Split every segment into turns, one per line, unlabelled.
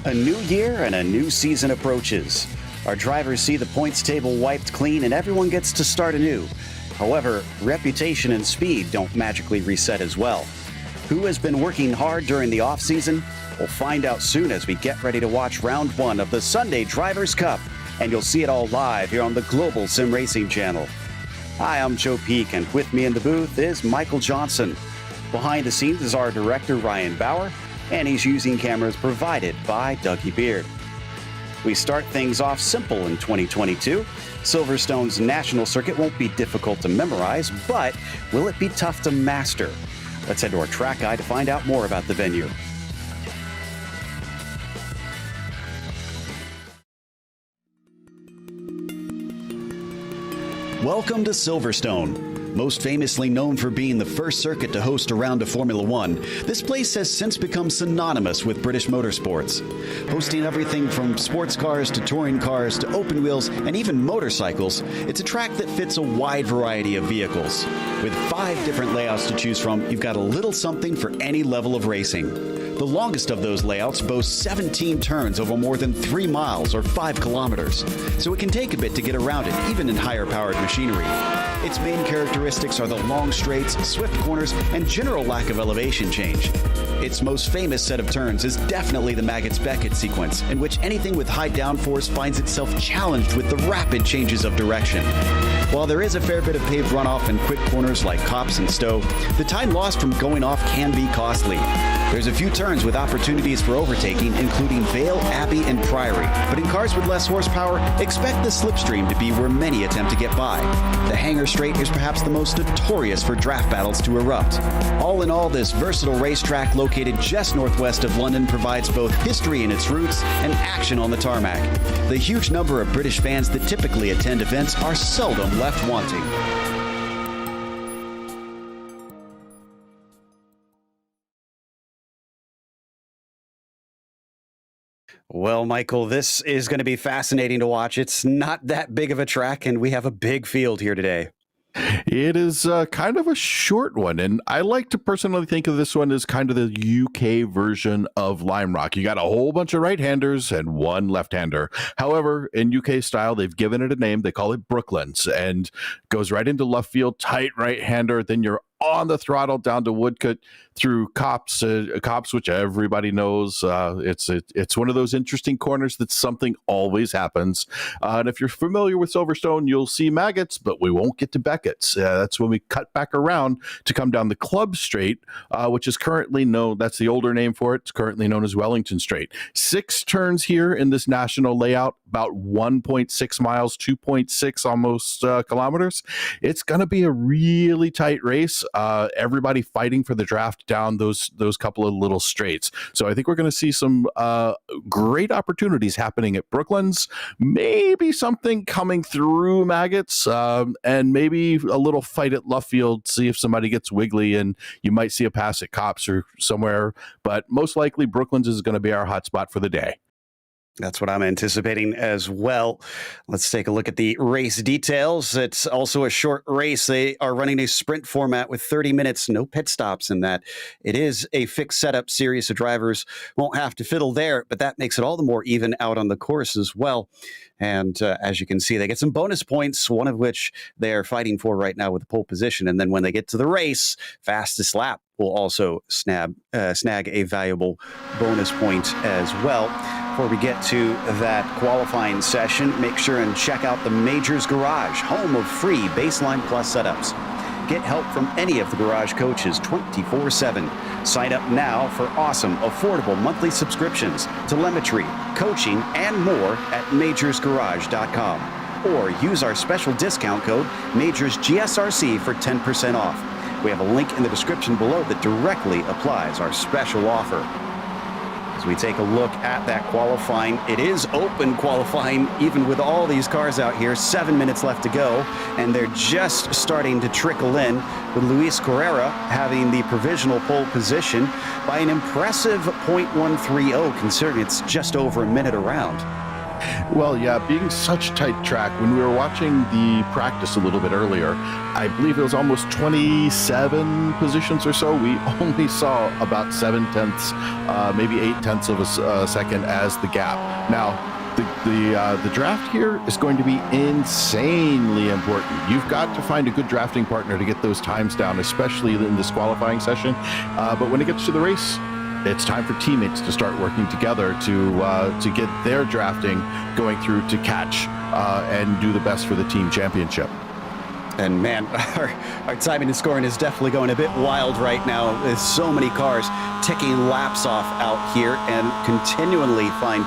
A new year and a new season approaches. Our drivers see the points table wiped clean and everyone gets to start anew. However, reputation and speed don't magically reset as well. Who has been working hard during the off-season? We'll find out soon as we get ready to watch round one of the Sunday Drivers' Cup, and you'll see it all live here on the Global SimRacing Channel. Hi, I'm Joe Peak, and with me in the booth is Michael Johnson. Behind the scenes is our director, Ryan Bauer, and he's using cameras provided by Dougie Beard. We start things off simple in 2022. Silverstone's national circuit won't be difficult to memorize, but will it be tough to master? Let's head to our track guide to find out more about the venue. Welcome to Silverstone. Most famously known for being the first circuit to host a round of Formula One, this place has since become synonymous with British motorsports. Hosting everything from sports cars to touring cars to open wheels and even motorcycles, it's a track that fits a wide variety of vehicles. With 5 different layouts to choose from, you've got a little something for any level of racing. The longest of those layouts boasts 17 turns over more than 3 miles or 5 kilometers, so it can take a bit to get around it, even in higher-powered machinery. Its main characteristics are the long straights, swift corners, and general lack of elevation change. Its most famous set of turns is definitely the Maggots-Beckett sequence, in which anything with high downforce finds itself challenged with the rapid changes of direction. While there is a fair bit of paved runoff and quick corners like Copse and Stowe, the time lost from going off can be costly. There's a few turns with opportunities for overtaking, including Vale, Abbey, and Priory. But in cars with less horsepower, expect the slipstream to be where many attempt to get by. The Hangar Straight is perhaps the most notorious for draft battles to erupt. All in all, this versatile racetrack located just northwest of London provides both history in its roots and action on the tarmac. The huge number of British fans that typically attend events are seldom left wanting. Well, Michael, this is going to be fascinating to watch. It's not that big of a track, and we have a big field here today.
It is kind of a short one, and I like to personally think of this one as kind of the UK version of Lime Rock. You got a whole bunch of right-handers and one left-hander. However, in UK style, they've given it a name. They call it Brooklands, and goes right into left field, tight right-hander. Then you're on the throttle down to Woodcote through Copse, which everybody knows. It's one of those interesting corners that something always happens. And if you're familiar with Silverstone, you'll see Maggots, but we won't get to Beckett's. That's when we cut back around to come down the Club Straight, which is currently known, that's the older name for it. It's currently known as Wellington Straight. 6 turns here in this national layout, about 1.6 miles, 2.6 almost kilometers. It's going to be a really tight race. Everybody fighting for the draft down those couple of little straights. So I think we're going to see some great opportunities happening at Brooklands, maybe something coming through Maggots, and maybe a little fight at Luffield, see if somebody gets wiggly, and you might see a pass at Copse or somewhere. But most likely Brooklands is going to be our hotspot for the day.
That's what I'm anticipating as well. Let's take a look at the race details. It's also a short race. They are running a sprint format with 30 minutes, no pit stops in that. It is a fixed setup series, so drivers won't have to fiddle there, but that makes it all the more even out on the course as well. And as you can see, they get some bonus points, one of which they are fighting for right now with the pole position. And then when they get to the race, fastest lap will also snag a valuable bonus point as well. Before we get to that qualifying session, make sure and check out the Majors Garage, home of free Baseline Plus setups. Get help from any of the garage coaches 24/7. Sign up now for awesome, affordable monthly subscriptions, telemetry, coaching, and more at majorsgarage.com. Or use our special discount code MajorsGSRC for 10% off. We have a link in the description below that directly applies our special offer. As we take a look at that qualifying, it is open qualifying, even with all these cars out here. 7 minutes left to go, and they're just starting to trickle in, with Luis Carrera having the provisional pole position by an impressive .130, considering it's just over a minute around.
Well, yeah, being such tight track, when we were watching the practice a little bit earlier, I believe it was almost 27 positions or so. We only saw about 7/10, maybe 8/10 of a second as the gap. Now, the draft here is going to be insanely important. You've got to find a good drafting partner to get those times down, especially in this qualifying session. But when it gets to the race, it's time for teammates to start working together to get their drafting going through to catch and do the best for the team championship.
And man, our timing and scoring is definitely going a bit wild right now. There's so many cars ticking laps off out here and continually finding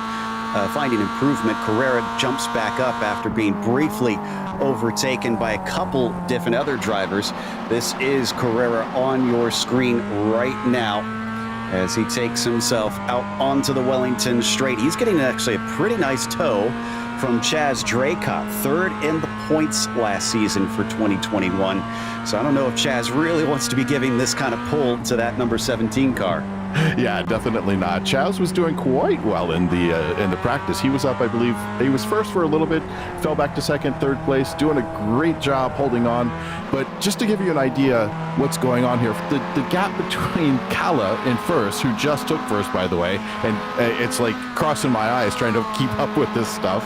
improvement. Carrera jumps back up after being briefly overtaken by a couple different other drivers. This is Carrera on your screen right now as he takes himself out onto the Wellington Straight. He's getting actually a pretty nice tow from Chaz Draycott, third in the points last season for 2021. So I don't know if Chaz really wants to be giving this kind of pull to that number 17 car.
Yeah, definitely not. Chaz was doing quite well in the practice. He was up, I believe, he was first for a little bit, fell back to second, third place, doing a great job holding on. But just to give you an idea what's going on here, the gap between Kala in first, who just took first, by the way, and it's like crossing my eyes trying to keep up with this stuff.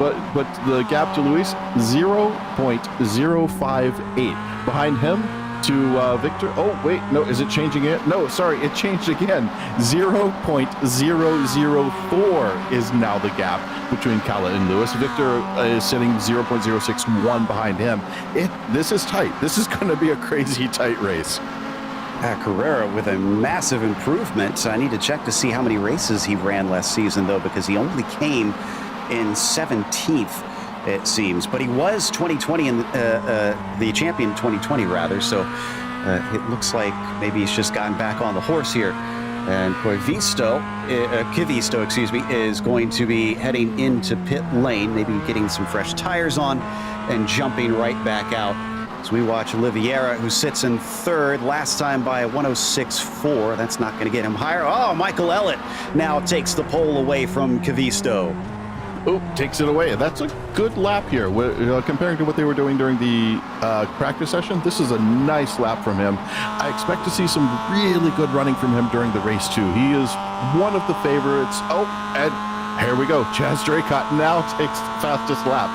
But the gap to Luis, 0.058. Behind him, to Victor. Oh, wait, no, is it changing it? No, sorry, it changed again. 0.004 is now the gap between Kala and Lewis. Victor is sitting 0.061 behind him. This is tight. This is going to be a crazy tight race.
Carrera with a massive improvement. I need to check to see how many races he ran last season, though, because he only came in 17th. It seems, but he was 2020 and the champion 2020 rather. So it looks like maybe he's just gotten back on the horse here. And Kivisto, is going to be heading into pit lane, maybe getting some fresh tires on and jumping right back out. As we watch Oliveira, who sits in third, last time by 106.4. That's not going to get him higher. Oh, Michael Ellett now takes the pole away from Kivisto.
Oh, takes it away. That's a good lap here. Comparing to what they were doing during the practice session, this is a nice lap from him. I expect to see some really good running from him during the race, too. He is one of the favorites. Oh, and here we go. Chaz Draycott now takes the fastest lap.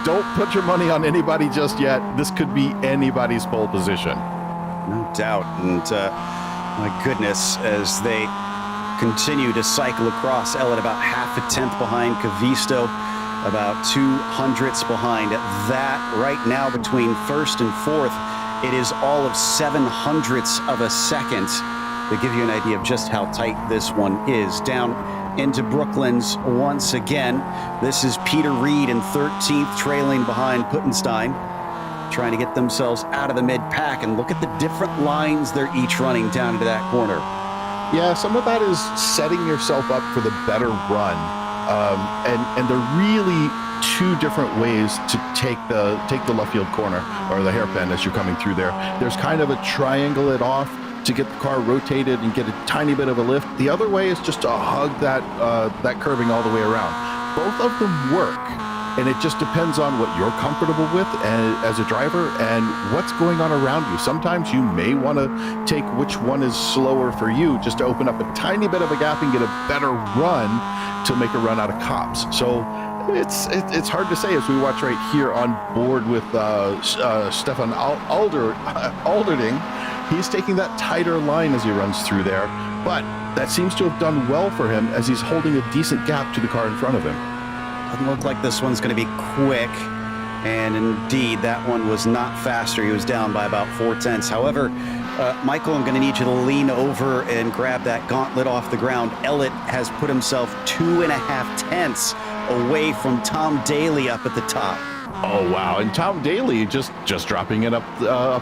Don't put your money on anybody just yet. This could be anybody's pole position.
No doubt. And my goodness, as they continue to cycle across, Ellett about half a tenth behind Kivisto, about 200ths behind that. Right now between first and fourth, it is all of 700ths of a second to give you an idea of just how tight this one is. Down into Brooklands once again. This is Peter Reed in 13th, trailing behind Puttenstein, trying to get themselves out of the mid-pack. And look at the different lines they're each running down into that corner.
Yeah, some of that is setting yourself up for the better run. And they're really two different ways to take the left field corner or the hairpin as you're coming through there. There's kind of a triangle it off to get the car rotated and get a tiny bit of a lift. The other way is just to hug that curving all the way around. Both of them work. And it just depends on what you're comfortable with as a driver and what's going on around you. Sometimes you may want to take which one is slower for you just to open up a tiny bit of a gap and get a better run to make a run out of cops. So it's hard to say as we watch right here on board with Stefan Alderding. He's taking that tighter line as he runs through there, but that seems to have done well for him as he's holding a decent gap to the car in front of him.
Doesn't look like this one's going to be quick, and indeed that one was not faster. He was down by about 4/10. However, Michael, I'm going to need you to lean over and grab that gauntlet off the ground. Ellett has put himself 2.5 tenths away from Tom Daly up at the top.
Oh, wow. And Tom Daly just dropping it up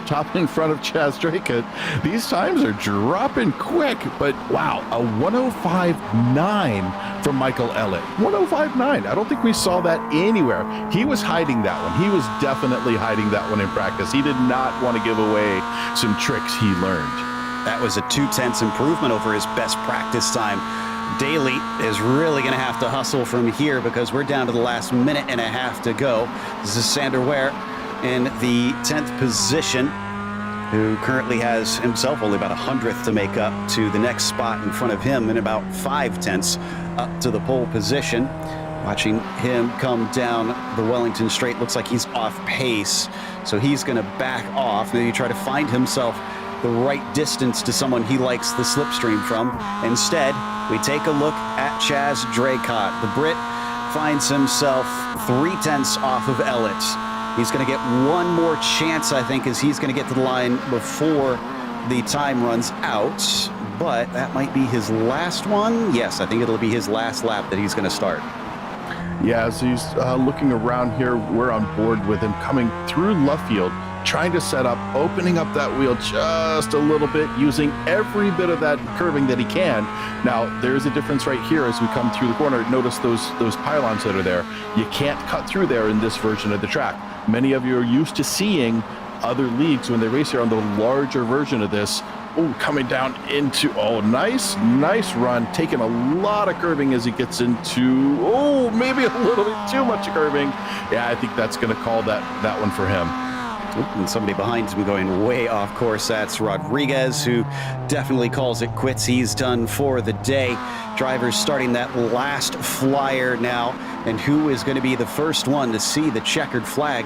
top in front of Chaz Draycott. These times are dropping quick, but wow, a 105.9 from Michael Ellett. 105.9. I don't think we saw that anywhere. He was hiding that one. He was definitely hiding that one in practice. He did not want to give away some tricks he learned.
That was a 0.2 improvement over his best practice time Daly is really going to have to hustle from here because we're down to the last minute and a half to go. This is Sander Ware in the 10th position, who currently has himself only about 100th to make up to the next spot in front of him, and about 5/10 up to the pole position. Watching him come down the Wellington Straight, looks like he's off pace, so he's going to back off. Maybe try to find himself the right distance to someone he likes the slipstream from. Instead, we take a look at Chaz Draycott. The Brit finds himself 3/10 off of Ellett. He's going to get one more chance, I think, as he's going to get to the line before the time runs out, but that might be his last one. Yes, I think it'll be his last lap that he's going to start.
Yeah, as he's looking around here, we're on board with him coming through Luffield, trying to set up, opening up that wheel just a little bit, using every bit of that curving that he can. Now, there's a difference right here as we come through the corner. Notice those pylons that are there. You can't cut through there in this version of the track. Many of you are used to seeing other leagues when they race here on the larger version of this. Oh, coming down into, nice run, taking a lot of curving as he gets into, maybe a little bit too much curving. Yeah, I think that's going to call that one for him.
And somebody behind him going way off course. That's Rodriguez, who definitely calls it quits. He's done for the day. Drivers starting that last flyer now. And who is going to be the first one to see the checkered flag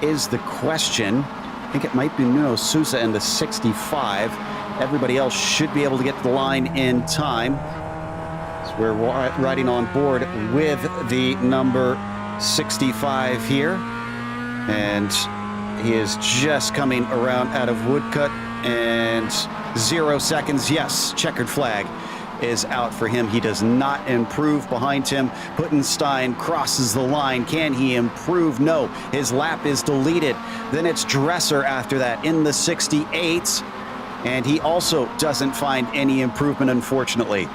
is the question. I think it might be Nuno Sousa in the 65. Everybody else should be able to get to the line in time. So we're riding on board with the number 65 here. And he is just coming around out of Woodcut, and 0 seconds. Yes, checkered flag is out for him. He does not improve behind him. Puttenstein crosses the line. Can he improve? No, his lap is deleted. Then it's Dresser after that in the 68, and he also doesn't find any improvement, unfortunately.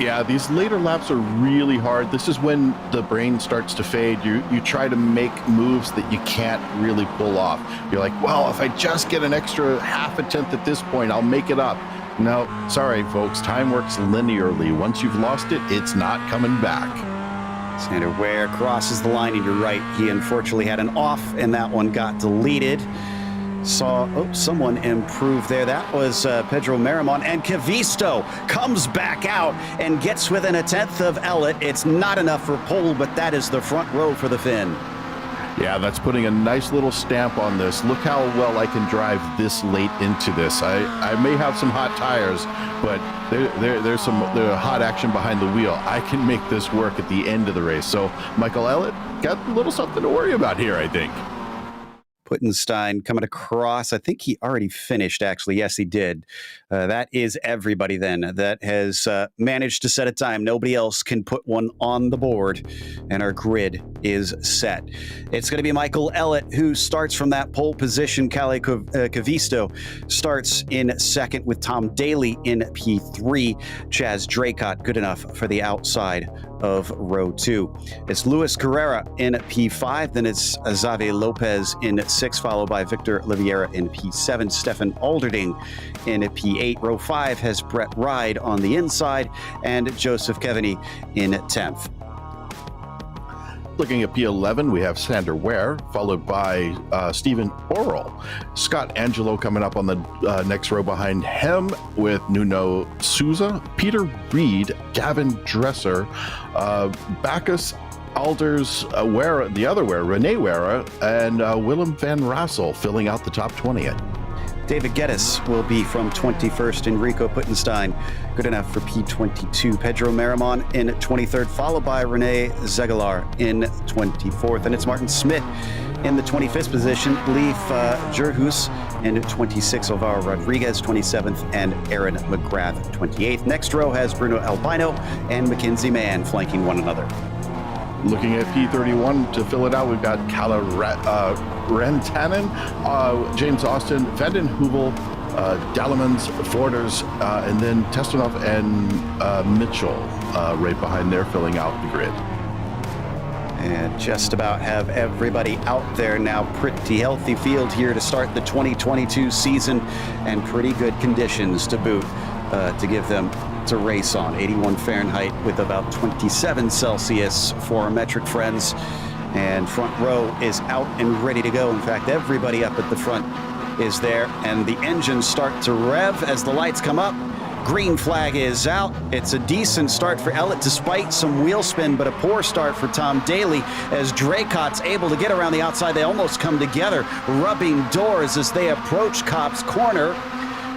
Yeah, these later laps are really hard. This is when the brain starts to fade. You try to make moves that you can't really pull off. You're like, well, if I just get an extra half a tenth at this point, I'll make it up. No, sorry, folks. Time works linearly. Once you've lost it, it's not coming back.
Sander Ware crosses the line, and you're right. He unfortunately had an off, and that one got deleted. Saw someone improve there. That was Pedro Marimon, and Cavisto comes back out and gets within a tenth of Ellett. It's not enough for pole, but that is the front row for the Finn.
Yeah, that's putting a nice little stamp on this. Look how well I can drive this late into this. I may have some hot tires, but there's some hot action behind the wheel. I can make this work at the end of the race. So Michael Ellett got a little something to worry about here, I think.
Puttenstein coming across. I think he already finished, actually. Yes, he did. That is everybody then that has managed to set a time. Nobody else can put one on the board, and our grid is set. It's going to be Michael Ellett who starts from that pole position. Kalle Cavisto starts in second with Tom Daly in P3. Chaz Draycott good enough for the outside of row 2. It's Luis Carrera in P5, then it's Xavier Lopez in 6, followed by Victor Oliveira in P7, Stefan Alderding in P8. Row 5 has Brett Ride on the inside, and Joseph Kevany in 10th.
Looking at P11, we have Sander Ware, followed by Stephen Orrell. Scott Angelo coming up on the next row behind him with Nuno Sousa, Peter Reed, Gavin Dresser, Bacchus, Alders, Ware, the other Ware, Rene Ware, and Willem van Rassel filling out the top 20.
David Geddes will be from 21st. Enrico Puttenstein, good enough for P22. Pedro Marimon in 23rd, followed by Rene Zegelar in 24th. And it's Martin Smith in the 25th position, Leif Jerhus in 26th, Alvaro Rodriguez 27th, and Aaron McGrath 28th. Next row has Bruno Albino and Mackenzie Mann flanking one another.
Looking at P31 to fill it out, we've got Kalle Rantanen, James Austin, Vanden Heuvel, Dallemans, Forders, and then Testanov and Mitchell right behind there filling out the grid.
And just about have everybody out there now. Pretty healthy field here to start the 2022 season, and pretty good conditions to boot to give them to race on. 81 Fahrenheit with about 27 Celsius for our metric friends. And front row is out and ready to go. In fact, everybody up at the front is there, and the engines start to rev as the lights come up. Green flag is out. It's a decent start for Ellett despite some wheel spin, but a poor start for Tom Daly as Draycott's able to get around the outside. They almost come together, rubbing doors as they approach Kopp's corner.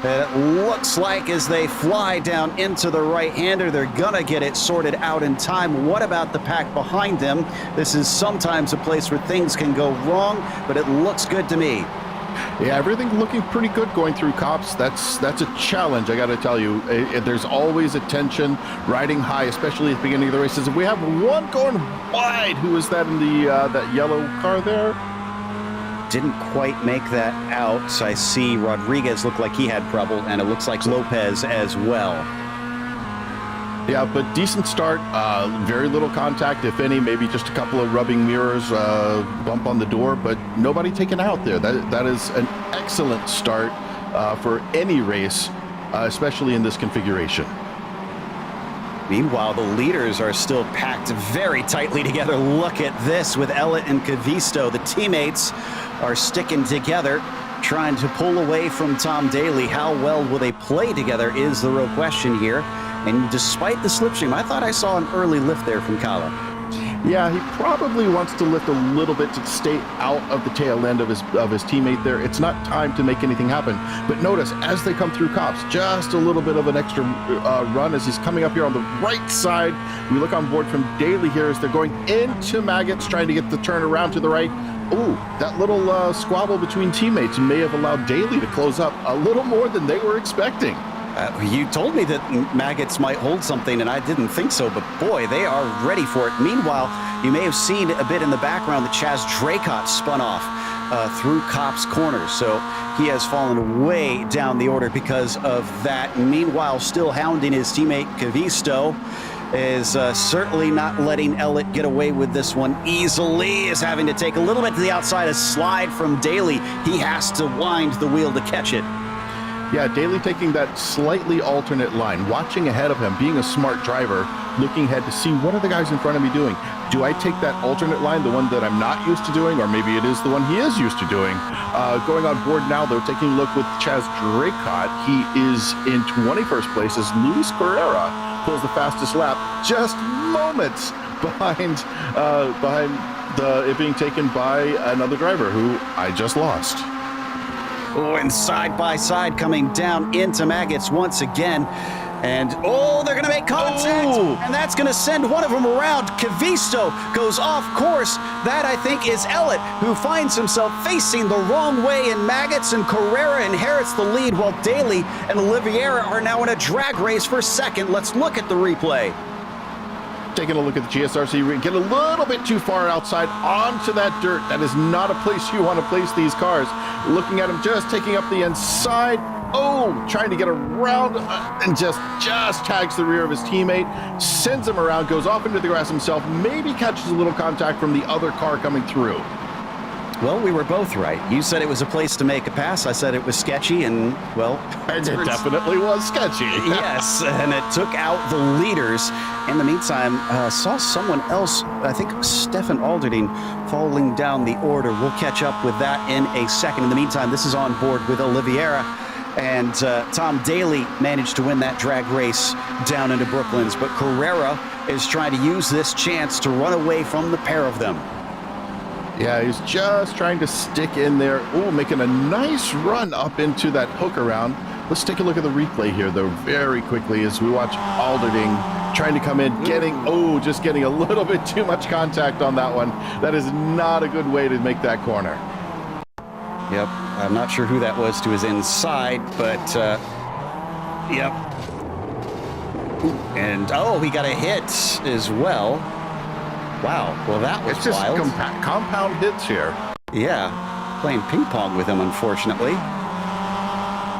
It looks like as they fly down into the right-hander, they're gonna get it sorted out in time. What about the pack behind them? This is sometimes a place where things can go wrong, but it looks good to me.
Yeah, everything's looking pretty good going through Kopp's. That's a challenge, I got to tell you. There's always a tension riding high, especially at the beginning of the races. We have one going wide. Who is that in the that yellow car there?
Didn't quite make that out. I see Rodriguez looked like he had trouble, and it looks like Lopez as well.
Yeah, but decent start. Very little contact, if any. Maybe just a couple of rubbing mirrors, bump on the door, but nobody taken out there. That is an excellent start for any race, especially in this configuration.
Meanwhile, the leaders are still packed very tightly together. Look at this with Ellett and Cavisto. The teammates are sticking together, trying to pull away from Tom Daly. How well will they play together is the real question here. And despite the slipstream, I thought I saw an early lift there from Kala.
Yeah, he probably wants to lift a little bit to stay out of the tail end of his teammate there. It's not time to make anything happen. But notice, as they come through Kopp's, just a little bit of an extra run as he's coming up here on the right side. We look on board from Daly here as they're going into Maggots, trying to get the turn around to the right. Ooh, that little squabble between teammates may have allowed Daly to close up a little more than they were expecting.
You told me that Maggots might hold something, and I didn't think so, but boy, they are ready for it. Meanwhile, you may have seen a bit in the background that Chaz Draycott spun off through Kopp's corner, so he has fallen way down the order because of that. Meanwhile, still hounding his teammate Cavisto is certainly not letting Ellett get away with this one easily, is having to take a little bit to the outside, a slide from Daly. He has to wind the wheel to catch it.
Yeah, Daly taking that slightly alternate line, watching ahead of him, being a smart driver, looking ahead to see what are the guys in front of me doing. Do I take that alternate line, the one that I'm not used to doing, or maybe it is the one he is used to doing? Going on board now, though, taking a look with Chaz Draycott. He is in 21st place as Luis Carrera pulls the fastest lap, just moments behind it being taken by another driver who I just lost.
Oh, and side by side coming down into Maggots once again. And, oh, they're going to make contact.
Oh.
And that's going to send one of them around. Cavisto goes off course. That, I think, is Ellett, who finds himself facing the wrong way in Maggots, and Carrera inherits the lead while Daly and Oliveira are now in a drag race for second. Let's look at the replay.
Taking a look at the GSRC, get a little bit too far outside onto that dirt. That is not a place you want to place these cars. Looking at him just taking up the inside. Oh, trying to get around and just tags the rear of his teammate, sends him around, goes off into the grass himself, maybe catches a little contact from the other car coming through.
Well, we were both right. You said it was a place to make a pass. I said it was sketchy, and, well...
It definitely was sketchy.
Yes, and it took out the leaders. In the meantime, saw someone else, I think Stefan Alderding, falling down the order. We'll catch up with that in a second. In the meantime, this is on board with Oliveira, and Tom Daly managed to win that drag race down into Brooklands, but Carrera is trying to use this chance to run away from the pair of them.
Yeah, he's just trying to stick in there. Oh, making a nice run up into that hook around. Let's take a look at the replay here, though, very quickly as we watch Alderding trying to come in, just getting a little bit too much contact on that one. That is not a good way to make that corner.
Yep, I'm not sure who that was to his inside, but, yep. And, oh, he got a hit as well. Wow, well, that was
it's just
wild.
Compound hits here.
Yeah, playing ping pong with him, unfortunately.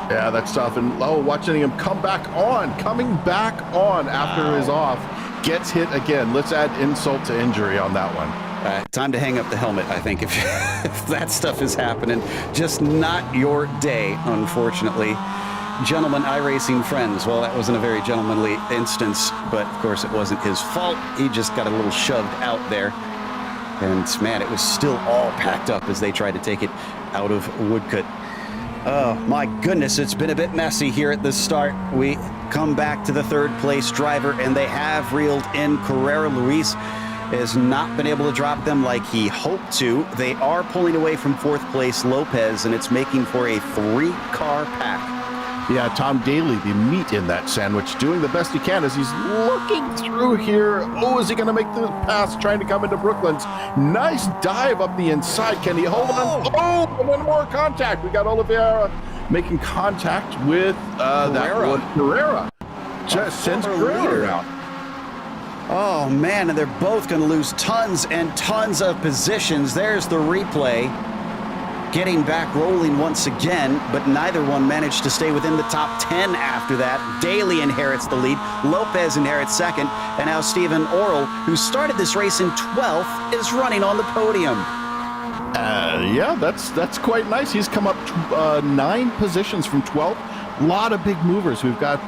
Yeah, that's tough. And, watching him coming back on after his off, gets hit again. Let's add insult to injury on that one.
Time to hang up the helmet, I think, if that stuff is happening. Just not your day, unfortunately. gentleman iRacing friends. Well, that wasn't a very gentlemanly instance, but of course it wasn't his fault. He just got a little shoved out there. And man, it was still all packed up as they tried to take it out of Woodcote. Oh my goodness, it's been a bit messy here at the start. We come back to the third place driver, and they have reeled in Carrera. Luis has not been able to drop them like he hoped to. They are pulling away from fourth place Lopez, and it's making for a 3-car pack.
Yeah, Tom Daly, the meat in that sandwich, doing the best he can as he's looking through here. Oh, is he going to make the pass, trying to come into Brooklands? Nice dive up the inside. Can he hold on? Oh, one more contact. We got Oliveira making contact with Carrera. Just sends Carrera around.
Oh, man, and they're both going to lose tons and tons of positions. There's the replay. Getting back rolling once again, but neither one managed to stay within the top 10 after that. Daly inherits the lead, Lopez inherits second, and now Stephen Orrell, who started this race in 12th, is running on the podium.
Yeah, that's quite nice. He's come up 9 positions from 12th. A lot of big movers. We've got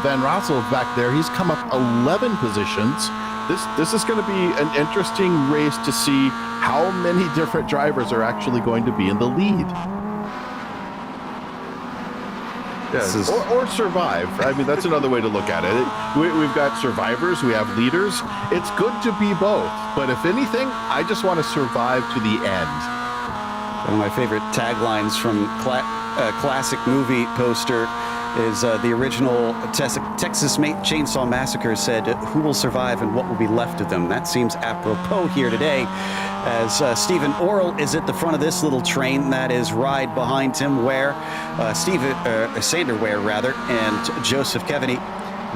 Van Rassel back there. He's come up 11 positions. This is going to be an interesting race to see how many different drivers are actually going to be in the lead. Yes, or survive. I mean, that's another way to look at it. We've got survivors, we have leaders. It's good to be both, but if anything, I just want to survive to the end.
One of my favorite taglines from classic movie poster is the original Texas Chainsaw Massacre said, "Who will survive and what will be left of them?" That seems apropos here today, as Stephen Orrell is at the front of this little train. That is Ride behind him, Sander Ware, rather, and Joseph Kevany.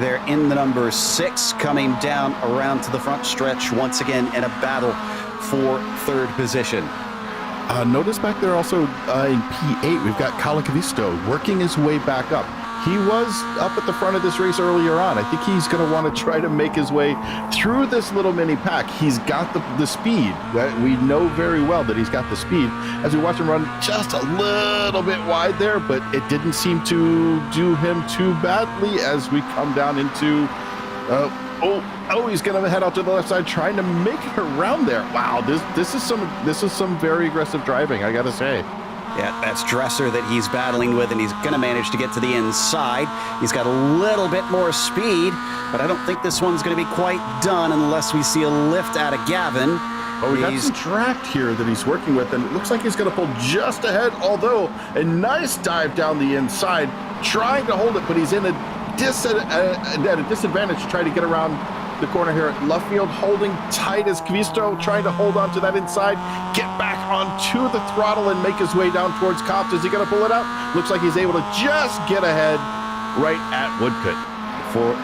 They're in the number 6, coming down around to the front stretch once again in a battle for third position.
Notice back there also in P8, we've got Calacavisto working his way back up. He was up at the front of this race earlier on. I think he's going to want to try to make his way through this little mini pack. He's got the speed. We know very well that he's got the speed. As we watch him run just a little bit wide there, but it didn't seem to do him too badly as we come down into... he's going to head out to the left side, trying to make it around there. Wow, this is some very aggressive driving, I got to say.
Yeah, that's Dresser that he's battling with, and he's going to manage to get to the inside. He's got a little bit more speed, but I don't think this one's going to be quite done unless we see a lift out of Gavin.
Oh, we got some track here that he's working with, and it looks like he's going to pull just ahead, although a nice dive down the inside, trying to hold it, but he's in at a disadvantage to try to get around the corner here at left field, holding tight as Cavisto, trying to hold on to that inside, get back onto the throttle and make his way down towards Cops. Is he going to pull it out? Looks like he's able to just get ahead right at Woodcote.
For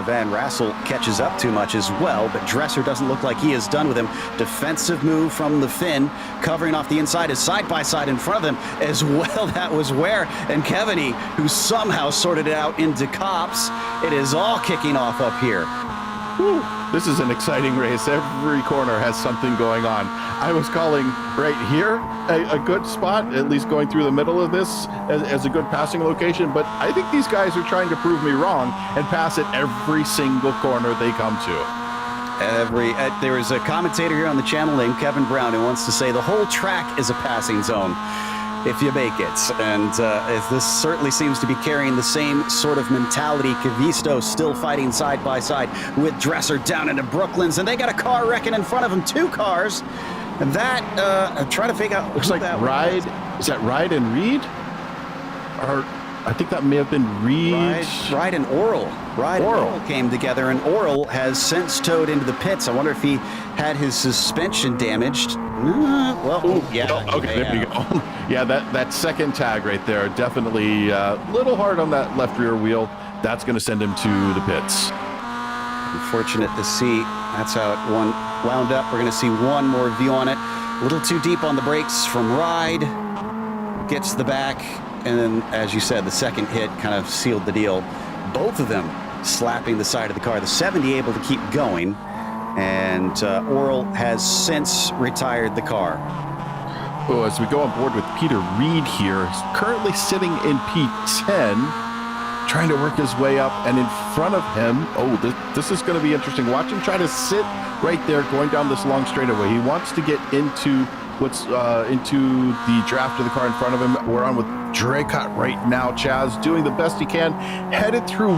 Van Rassel catches up too much as well, but Dresser doesn't look like he is done with him. Defensive move from the Finn, covering off the inside, is side-by-side in front of them as well. That was Ware and Kevany, who somehow sorted it out into Cops. It is all kicking off up here.
Whew. This is an exciting race. Every corner has something going on. I was calling right here a good spot, at least going through the middle of this as a good passing location, but I think these guys are trying to prove me wrong and pass at every single corner they come to.
There is a commentator here on the channel named Kevin Brown who wants to say the whole track is a passing zone if you make it. And this certainly seems to be carrying the same sort of mentality. Cavisto still fighting side by side with Dresser down into Brooklands, and they got a car wrecking in front of them, 2 cars. And that, I'm trying to figure out.
Looks like Ride, is that Ride and Reed? Or I think that may have been Reed.
Ride and Orrell. And Orrell came together, and Orrell has since towed into the pits. I wonder if he had his suspension damaged.
Okay, there we go. Yeah, that second tag right there, definitely a little hard on that left rear wheel. That's going to send him to the pits.
Unfortunate to see. That's how it wound up. We're going to see one more view on it. A little too deep on the brakes from Ride. Gets the back, and then, as you said, the second hit kind of sealed the deal. Both of them slapping the side of the car. The 70 able to keep going, and Orrell has since retired the car.
Oh, as we go on board with Peter Reed here, he's currently sitting in P10. trying to work his way up, and in front of him, this is going to be interesting. Watch him try to sit right there going down this long straightaway. He wants to get into into the draft of the car in front of him. We're on with Draycott right now. Chaz doing the best he can, headed through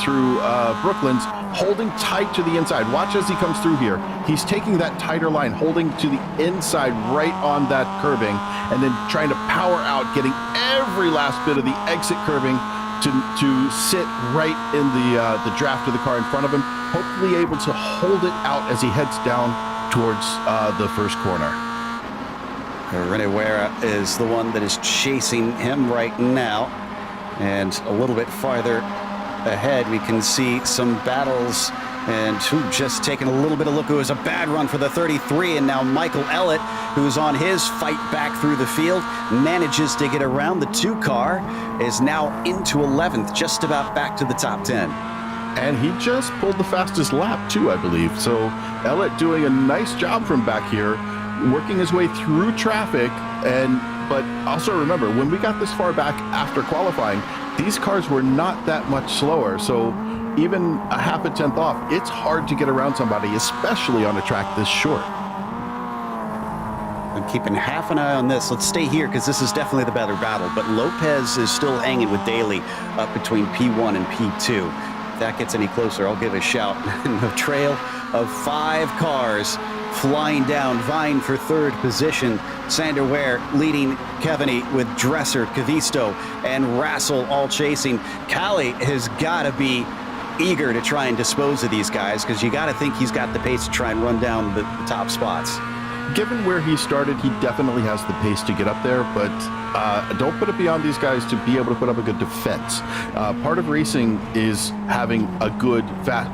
through Brooklands, holding tight to the inside. Watch as he comes through here. He's taking that tighter line, holding to the inside right on that curbing, and then trying to power out, getting every last bit of the exit curbing to sit right in the draft of the car in front of him, hopefully able to hold it out as he heads down towards the first corner.
Renuera is the one that is chasing him right now, and a little bit farther ahead we can see some battles, and who just taking a little bit of look. It was a bad run for the 33, and now Michael Ellett, who's on his fight back through the field, manages to get around the 2 car, is now into 11th, just about back to the top 10.
And he just pulled the fastest lap too, I believe. So Ellett doing a nice job from back here, working his way through traffic. But also remember, when we got this far back after qualifying, these cars were not that much slower. So even a half a tenth off, it's hard to get around somebody, especially on a track this short.
I'm keeping half an eye on this. Let's stay here because this is definitely the better battle. But Lopez is still hanging with Daly up between P1 and P2. If that gets any closer, I'll give a shout. A trail of 5 cars flying down, vying for 3rd position. Sander Ware leading Kevany with Dresser, Cavisto, and Rassel all chasing. Callie has got to be eager to try and dispose of these guys, because you got to think he's got the pace to try and run down the top spots.
Given where he started, he definitely has the pace to get up there, but don't put it beyond these guys to be able to put up a good defense. Part of racing is having a good, fast...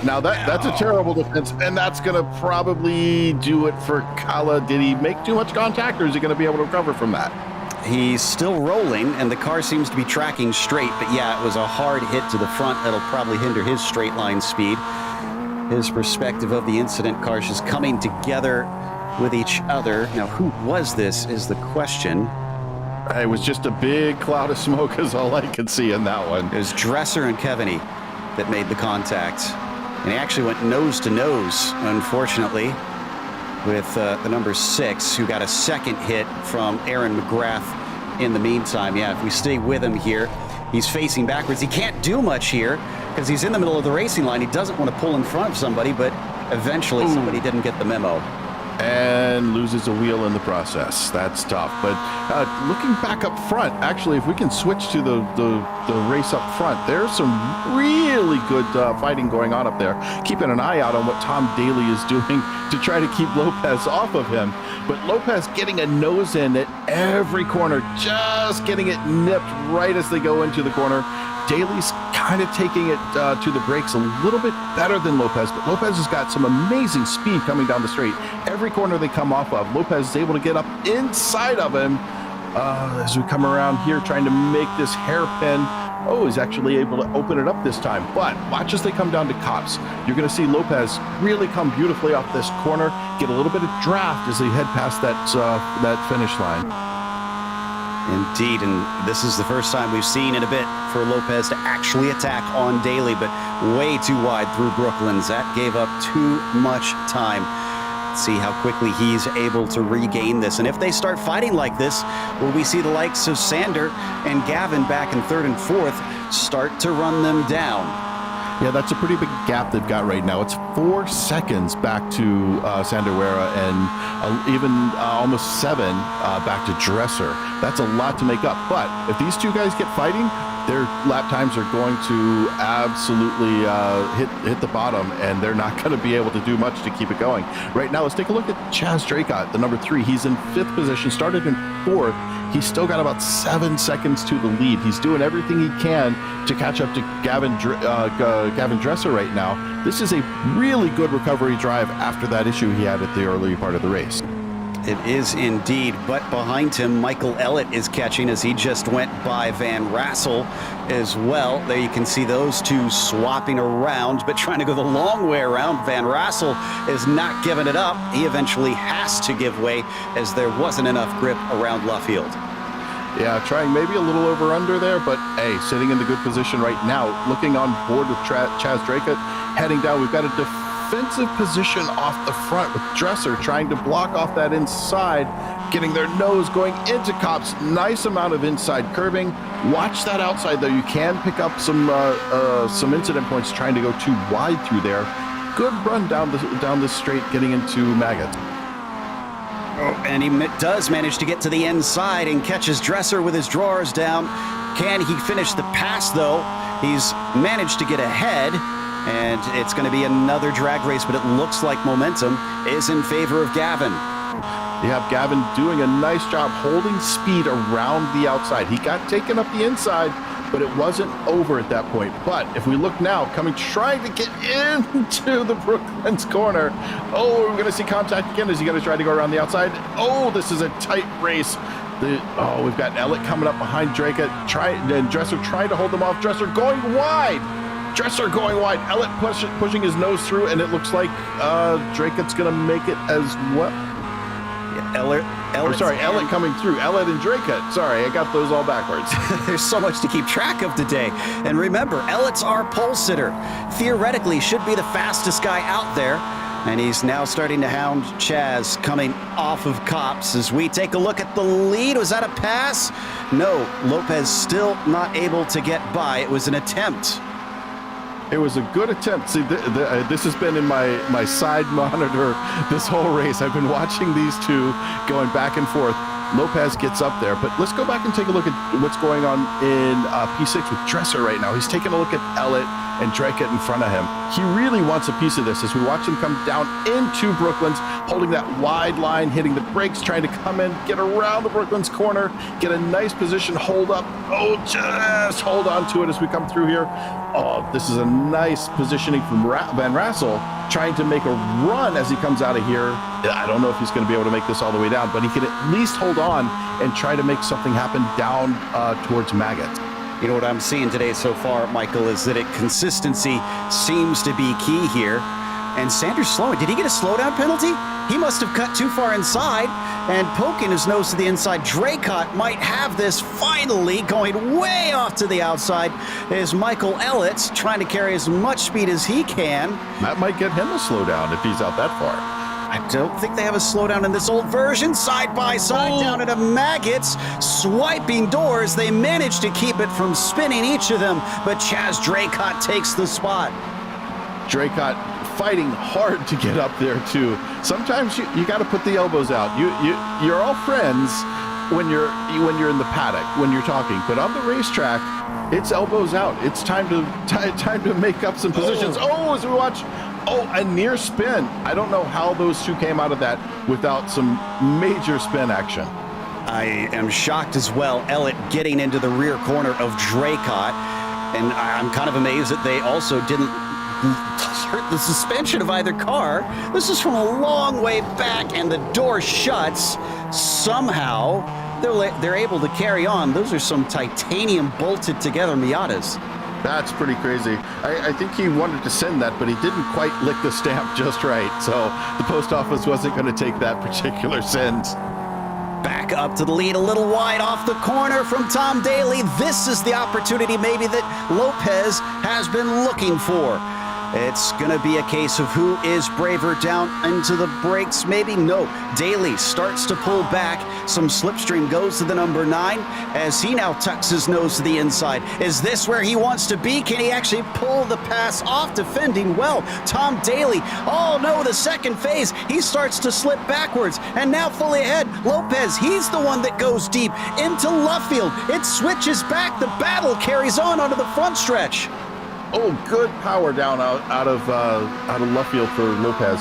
Now that's a terrible defense, and that's going to probably do it for Kala. Did he make too much contact, or is he going to be able to recover from that?
He's still rolling, and the car seems to be tracking straight, but yeah, it was a hard hit to the front that'll probably hinder his straight line speed. His perspective of the incident, cars just coming together with each other. Now, who was this is the question.
It was just a big cloud of smoke is all I could see in that one.
It was Dresser and Kevany that made the contact. And he actually went nose to nose, unfortunately, with the number 6, who got a second hit from Aaron McGrath in the meantime. Yeah, if we stay with him here, he's facing backwards. He can't do much here because he's in the middle of the racing line. He doesn't want to pull in front of somebody, but eventually somebody didn't get the memo.
And loses a wheel in the process. That's tough. But looking back up front, actually, if we can switch to the race up front, there's some really good fighting going on up there. Keeping an eye out on what Tom Daly is doing to try to keep Lopez off of him. But Lopez getting a nose in at every corner, just getting it nipped right as they go into the corner. Daly's kind of taking it to the brakes a little bit better than Lopez, but Lopez has got some amazing speed coming down the straight. Every corner they come off of, Lopez is able to get up inside of him as we come around here trying to make this hairpin. Oh, he's actually able to open it up this time. But watch as they come down to Cops. You're going to see Lopez really come beautifully off this corner, get a little bit of draft as they head past that finish line.
Indeed, and this is the first time we've seen in a bit for Lopez to actually attack on Daly, but way too wide through Brooklands. That gave up too much time. Let's see how quickly he's able to regain this. And if they start fighting like this, will we see the likes of Sander and Gavin back in 3rd and 4th start to run them down?
Yeah, that's a pretty big gap they've got right now. It's 4 seconds back to Sanderwera and even almost 7 back to Dresser. That's a lot to make up. But if these two guys get fighting, their lap times are going to absolutely hit the bottom, and they're not going to be able to do much to keep it going. Right now, let's take a look at Chaz Draycott, the number 3. He's in 5th position, started in 4th. He's still got about 7 seconds to the lead. He's doing everything he can to catch up to Gavin Dresser right now. This is a really good recovery drive after that issue he had at the early part of the race.
It is indeed, but behind him, Michael Ellett is catching as he just went by Van Rassel as well. There you can see those two swapping around, but trying to go the long way around. Van Rassel is not giving it up. He eventually has to give way as there wasn't enough grip around Luffield.
Yeah, trying maybe a little over under there, but hey, sitting in the good position right now, looking on board with Chaz Drake, heading down. We've got a defensive position off the front with Dresser trying to block off that inside, getting their nose going into Copse. Nice amount of inside curving. Watch that outside though. You can pick up some incident points trying to go too wide through there. Good run down the straight, getting into Maggots.
Oh, and he does manage to get to the inside and catches Dresser with his drawers down. Can he finish the pass, though? He's managed to get ahead, and it's going to be another drag race, but it looks like momentum is in favor of Gavin.
You have Gavin doing a nice job holding speed around the outside. He got taken up the inside, but it wasn't over at that point. But if we look now, trying to get into the Brooklands corner. Oh, we're going to see contact again as he's going to try to go around the outside. Oh, this is a tight race. We've got Ellett coming up behind Drake. And Dresser trying to hold them off. Dresser going wide. Ellett pushing his nose through, and it looks like Drakett's going to make it as well. Ellett coming through. Ellett and Drake. Sorry, I got those all backwards.
There's so much to keep track of today. And remember, Ellett's our pole sitter. Theoretically, should be the fastest guy out there. And he's now starting to hound Chaz coming off of Copse. As we take a look at the lead, was that a pass? No, Lopez still not able to get by. It was an attempt.
It was a good attempt. See, this has been in my side monitor this whole race. I've been watching these two going back and forth. Lopez gets up there, but let's go back and take a look at what's going on in P6 with Dresser right now. He's taking a look at Ellett and Drake in front of him. He really wants a piece of this as we watch him come down into Brooklands, holding that wide line, hitting the brakes, trying to come in, get around the Brooklands corner, get a nice position, hold up. Oh, just hold on to it as we come through here. Oh, this is a nice positioning from Van Rassel, trying to make a run as he comes out of here. I don't know if he's going to be able to make this all the way down, but he can at least hold on and try to make something happen down towards Maggot.
You know what I'm seeing today so far, Michael, is that consistency seems to be key here. And Sanders slowing. Did he get a slowdown penalty? He must have cut too far inside and poking his nose to the inside. Draycott might have this finally going way off to the outside as Michael Ellett trying to carry as much speed as he can.
That might get him a slowdown if he's out that far.
I don't think they have a slowdown in this old version. Side by side down into Maggots, swiping doors. They managed to keep it from spinning each of them, but Chaz Draycott takes the spot.
Draycott fighting hard to get up there too. Sometimes you got to put the elbows out. You're all friends when you're in the paddock, when you're talking, but on the racetrack, it's elbows out. It's time to make up some positions. As we watch. A near spin. I don't know how those two came out of that without some major spin action.
I am shocked as well. Ellett getting into the rear corner of Draycott, and I'm kind of amazed that they also didn't hurt the suspension of either car. This is from a long way back, and the door shuts. Somehow, they're able to carry on. Those are some titanium bolted together Miatas.
That's pretty crazy. I think he wanted to send that, but he didn't quite lick the stamp just right. So the post office wasn't going to take that particular send.
Back up to the lead, a little wide off the corner from Tom Daly. This is the opportunity maybe that Lopez has been looking for. It's going to be a case of who is braver down into the brakes. Maybe no. Daly starts to pull back. Some slipstream goes to the number 9 as he now tucks his nose to the inside. Is this where he wants to be? Can he actually pull the pass off? Defending well. Tom Daly. Oh no, the second phase. He starts to slip backwards and now fully ahead. Lopez, he's the one that goes deep into Luffield. It switches back. The battle carries on onto the front stretch.
Oh, good power down out of Luffield for Lopez.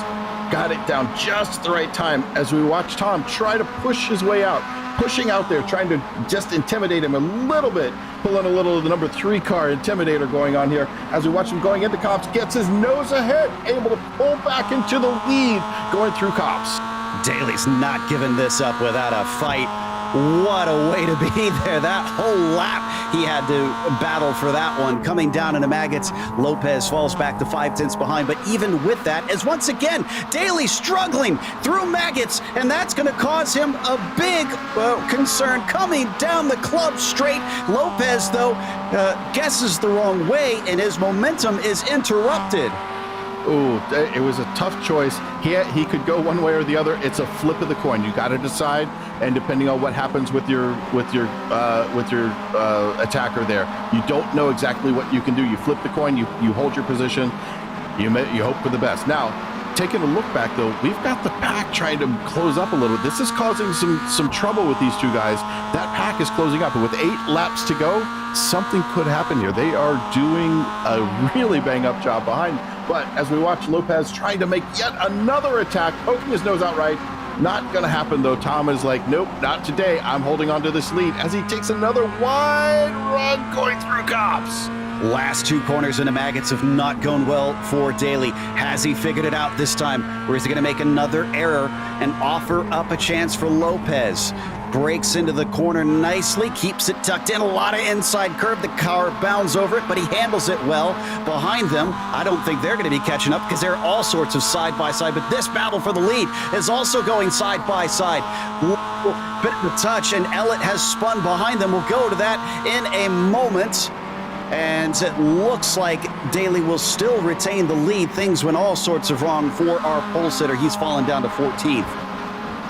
Got it down just at the right time as we watch Tom try to push his way out, pushing out there, trying to just intimidate him a little bit, pulling a little of the number 3 car intimidator going on here as we watch him going into Copse, gets his nose ahead, able to pull back into the lead going through Copse.
Daly's not giving this up without a fight. What a way to be there. That whole lap he had to battle for that one. Coming down into maggots, Lopez falls back to 5/10 behind. But even with that, as once again, Daly struggling through maggots, and that's going to cause him a big concern coming down the club straight. Lopez, though, guesses the wrong way, and his momentum is interrupted.
Ooh, it was a tough choice. He could go one way or the other. It's a flip of the coin. You got to decide, and depending on what happens with your attacker there, you don't know exactly what you can do. You flip the coin. You hold your position. You hope for the best. Now, taking a look back though, we've got the pack trying to close up a little. This is causing some trouble with these two guys. That pack is closing up, and with 8 laps to go, something could happen here. They are doing a really bang-up job behind. But as we watch Lopez trying to make yet another attack, poking his nose out right, not going to happen though. Tom is like, nope, not today. I'm holding on to this lead as he takes another wide run going through cops.
Last 2 corners into maggots have not gone well for Daly. Has he figured it out this time, or is he going to make another error and offer up a chance for Lopez? Breaks into the corner nicely, keeps it tucked in, a lot of inside curve. The car bounds over it, but he handles it well. Behind them, I don't think they're going to be catching up because they're all sorts of side-by-side, but this battle for the lead is also going side-by-side. Bit of a touch, and Ellett has spun behind them. We'll go to that in a moment. And it looks like Daly will still retain the lead. Things went all sorts of wrong for our pole sitter. He's fallen down to 14th.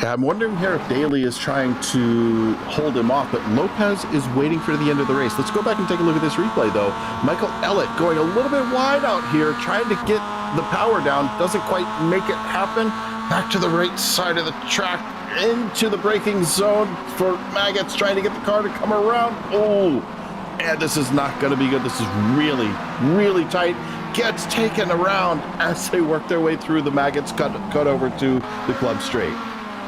Yeah, I'm wondering here if Daly is trying to hold him off, but Lopez is waiting for the end of the race. Let's go back and take a look at this replay, though. Michael Ellett going a little bit wide out here, trying to get the power down. Doesn't quite make it happen. Back to the right side of the track, into the braking zone for Maggots, trying to get the car to come around. Oh, and this is not going to be good. This is really, really tight. Gets taken around as they work their way through the Maggots, cut over to the club straight.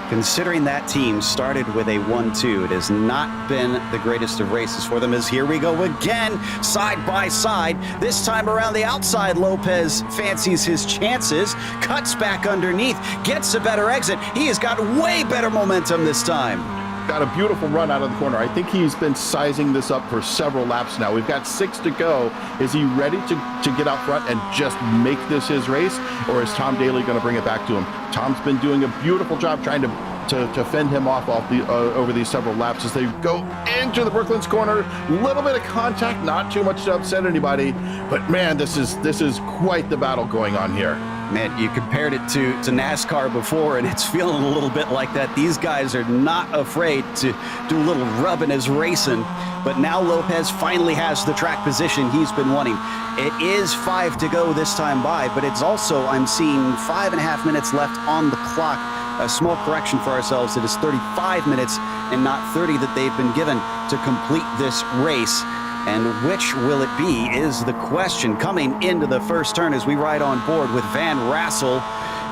Considering that team started with a 1-2, it has not been the greatest of races for them, as here we go again, side by side. This time around the outside, Lopez fancies his chances, cuts back underneath, gets a better exit. He has got way better momentum this time.
Got a beautiful run out of the corner. I think he's been sizing this up for several laps now. We've got 6 to go. Is he ready to get out front and just make this his race, or is Tom Daly going to bring it back to him? Tom's been doing a beautiful job trying to fend him off over these several laps as they go into the Brooklands corner. Little bit of contact, not too much to upset anybody, but man, this is quite the battle going on here.
Man, you compared it to NASCAR before, and it's feeling a little bit like that. These guys are not afraid to do a little rubbing as racing, but now Lopez finally has the track position he's been wanting. It is 5 to go this time by, but it's also, I'm seeing 5.5 minutes left on the clock. A small correction for ourselves. It is 35 minutes and not 30 that they've been given to complete this race. And which will it be is the question coming into the first turn as we ride on board with Van Rassel.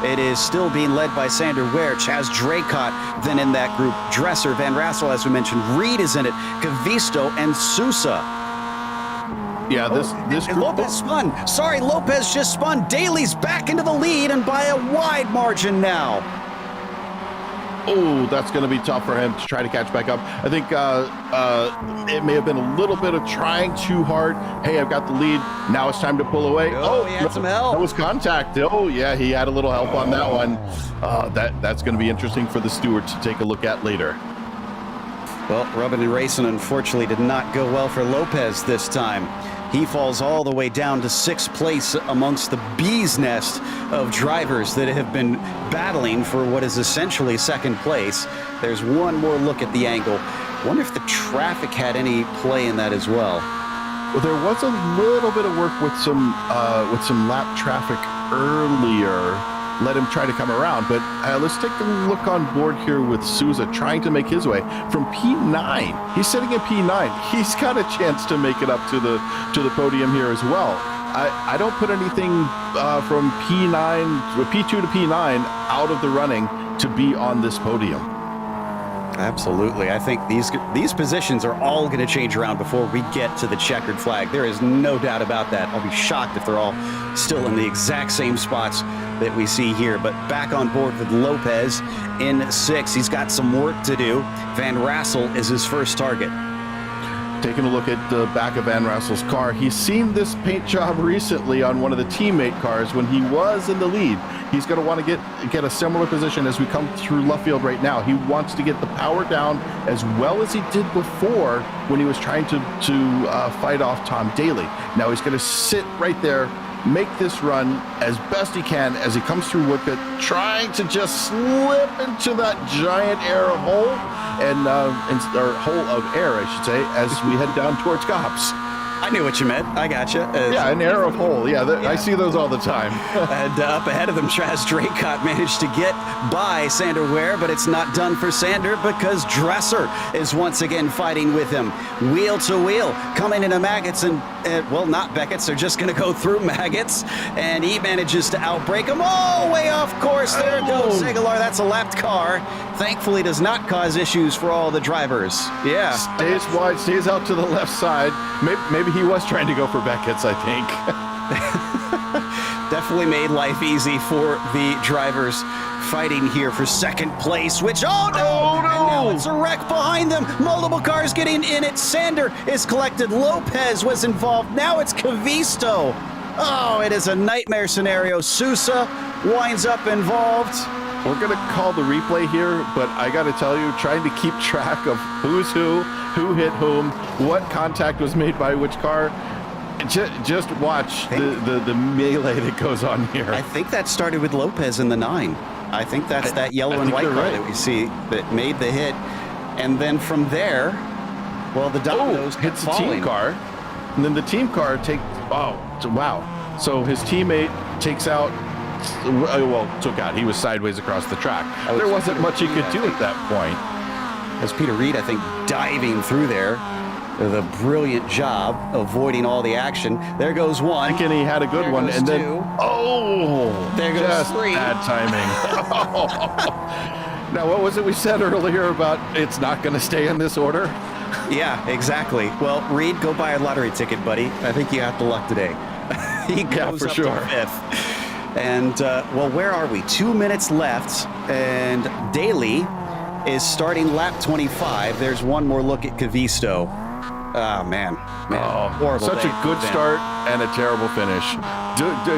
It is still being led by Sander Weir, Chaz Draycott, then in that group, Dresser, Van Rassel, as we mentioned, Reed is in it, Cavisto, and Sousa.
Yeah, this group...
Lopez spun. Sorry, Lopez just spun. Daly's back into the lead and by a wide margin now.
Oh, that's going to be tough for him to try to catch back up. I think it may have been a little bit of trying too hard. Hey, I've got the lead. Now it's time to pull away.
Oh, he had some help.
That was contact. Oh, yeah, he had a little help on that one. That's going to be interesting for the steward to take a look at later.
Well, rubbing and racing, unfortunately, did not go well for Lopez this time. He falls all the way down to 6th place amongst the bee's nest of drivers that have been battling for what is essentially 2nd place. There's one more look at the angle. Wonder if the traffic had any play in that as well.
Well, there was a little bit of work with some lap traffic earlier. Let him try to come around, but let's take a look on board here with Sousa trying to make his way from P9. He's sitting in P9. He's got a chance to make it up to the podium here as well. I don't put anything from P2 to P9 out of the running to be on this podium.
Absolutely. I think these positions are all going to change around before we get to the checkered flag. There is no doubt about that. I'll be shocked if they're all still in the exact same spots that we see here. But back on board with Lopez in 6th. He's got some work to do. Van Rassel is his first target.
Taking a look at the back of Van Rassel's car, he's seen this paint job recently on one of the teammate cars when he was in the lead. He's going to want to get a similar position as we come through Luffield right now. He wants to get the power down as well as he did before when he was trying to fight off Tom Daly. Now he's going to sit right there, make this run as best he can as he comes through Woodpit, trying to just slip into that giant air of hole or hole of air, I should say, as we head down towards Cops.
I knew what you meant. I gotcha.
Yeah, an air of hole. Yeah, I see those all the time.
And up ahead of them, Chaz Draycott managed to get by Sander Ware, but it's not done for Sander because Dresser is once again fighting with him. Wheel to wheel, coming into Maggots and, well, not Beckett's. They're just going to go through Maggots, and he manages to outbrake him. Oh, way off course. There goes Aguilar. That's a lapped car. Thankfully, does not cause issues for all the drivers. Yeah.
Stays wide, stays out to the left side. Maybe he was trying to go for Beckett's, I think.
Definitely made life easy for the drivers fighting here for second place, which, oh no! And now it's a wreck behind them. Multiple cars getting in it. Sander is collected. Lopez was involved. Now it's Cavisto. Oh, it is a nightmare scenario. Sousa winds up involved.
We're going to call the replay here, but I got to tell you, trying to keep track of who's who hit whom, what contact was made by which car, just watch the melee that goes on here.
I think that started with Lopez in the 9. I think that's that yellow and white car that we see that made the hit. And then from there, well, the dominoes
hits the team car. And then the team car wow. So his teammate took out. He was sideways across the track. There wasn't much he could do at that point.
As Peter Reed, I think, diving through there with a brilliant job avoiding all the action. There goes one.
Thinking he had a good one, and then
there goes
just
3.
Bad timing. Now, what was it we said earlier about it's not going to stay in this order?
Yeah, exactly. Well, Reed, go buy a lottery ticket, buddy. I think you got the luck today. He goes
for
up
sure.
to 5th. And, well, where are we? 2 minutes left, and Daly is starting lap 25. There's one more look at Cavisto. Oh, man. Horrible
such
day
a good start and a terrible finish.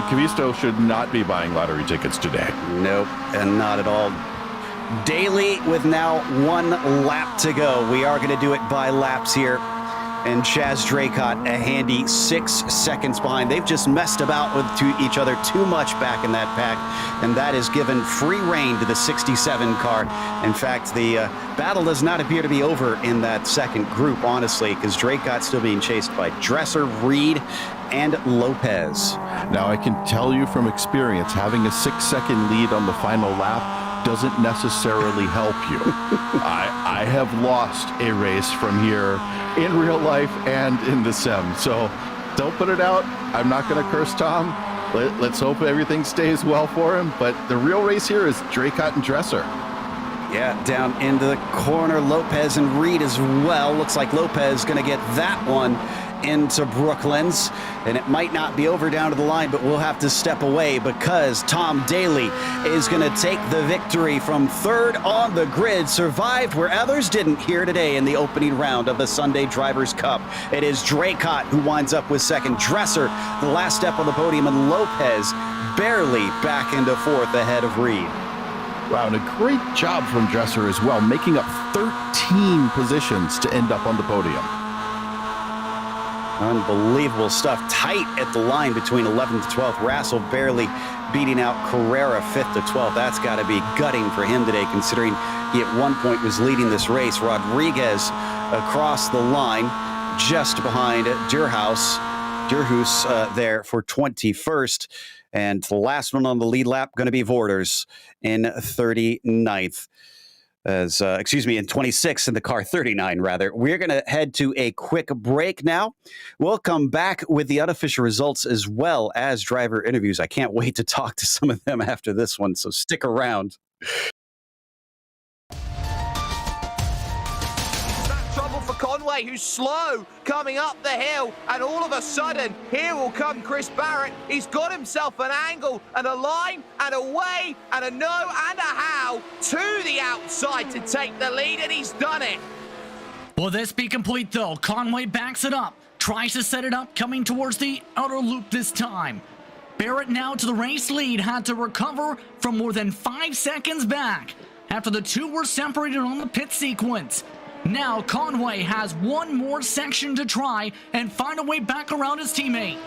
Cavisto should not be buying lottery tickets today.
Nope, and not at all. Daly with now 1 lap to go. We are going to do it by laps here. And Chaz Draycott a handy 6 seconds behind. They've just messed about with each other too much back in that pack, and that has given free rein to the 67 car. In fact, the battle does not appear to be over in that second group, honestly, because Draycott's still being chased by Dresser, Reed, and Lopez.
Now, I can tell you from experience, having a 6-second lead on the final lap doesn't necessarily help you. I have lost a race from here in real life and in the sim, so don't put it out. I'm not going to curse Tom. Let's hope everything stays well for him, but the real race here is Draycott and Dresser.
Yeah, down into the corner, Lopez and Reed as well. Looks like Lopez going to get that one into Brooklands, and it might not be over down to the line, but we'll have to step away because Tom Daly is going to take the victory from 3rd on the grid, survived where others didn't here today in the opening round of the Sunday Drivers' Cup. It is Draycott who winds up with 2nd, Dresser the last step on the podium, and Lopez barely back into 4th ahead of Reed.
Wow, and a great job from Dresser as well, making up 13 positions to end up on the podium.
Unbelievable stuff. Tight at the line between 11th to 12th. Rassel barely beating out Carrera 5th to 12th. That's got to be gutting for him today, considering he at one point was leading this race. Rodriguez across the line, just behind Deerhus there for 21st. And the last one on the lead lap going to be Vorders in 39th. In 26 in the car, 39 rather. We're going to head to a quick break now. We'll come back with the unofficial results as well as driver interviews. I can't wait to talk to some of them after this one, so stick around.
Conway, who's slow coming up the hill, and all of a sudden, here will come Chris Barrett. He's got himself an angle and a line and a way and a no and a how to the outside to take the lead, and he's done it.
Will this be complete though? Conway backs it up, tries to set it up, coming towards the outer loop this time. Barrett now to the race lead, had to recover from more than 5 seconds back after the two were separated on the pit sequence. Now Conway has one more section to try and find a way back around his teammate.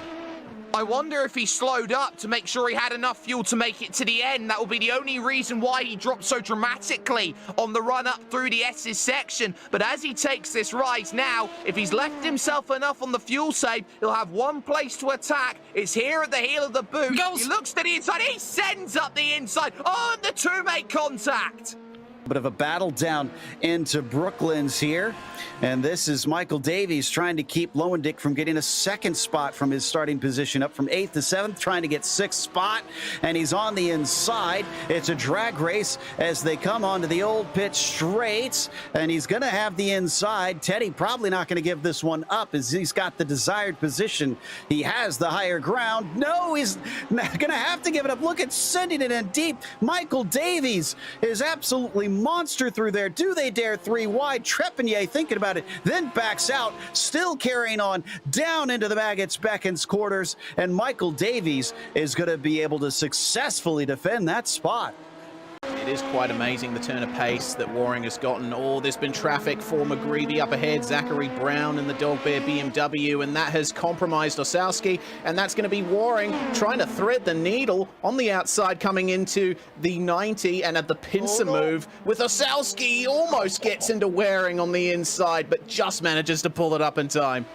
I wonder if he slowed up to make sure he had enough fuel to make it to the end. That will be the only reason why he dropped so dramatically on the run up through the S's section. But as he takes this rise now, if he's left himself enough on the fuel save, he'll have one place to attack. It's here at the heel of the boot. He looks to the inside. He sends up the inside. Oh, and the two make contact.
Bit of a battle down into Brooklands here. And this is Michael Davies trying to keep Lowendick from getting a second spot from his starting position, up from 8th to 7th, trying to get 6th spot. And he's on the inside. It's a drag race as they come onto the old pit straights. And he's going to have the inside. Teddy probably not going to give this one up as he's got the desired position. He has the higher ground. No, he's not going to have to give it up. Look at sending it in deep. Michael Davies is absolutely monster through there. Do they dare 3 wide? Trepanier thinking about it, then backs out, still carrying on down into the Maggots Beckons quarters, and Michael Davies is going to be able to successfully defend that spot.
It is quite amazing the turn of pace that Waring has gotten. Oh, there's been traffic for McGreevy up ahead, Zachary Brown in the Dog Bear BMW, and that has compromised Osowski, and that's going to be Waring trying to thread the needle on the outside coming into the 90, and at the pincer move with Osowski, he almost gets into Waring on the inside, but just manages to pull it up in time.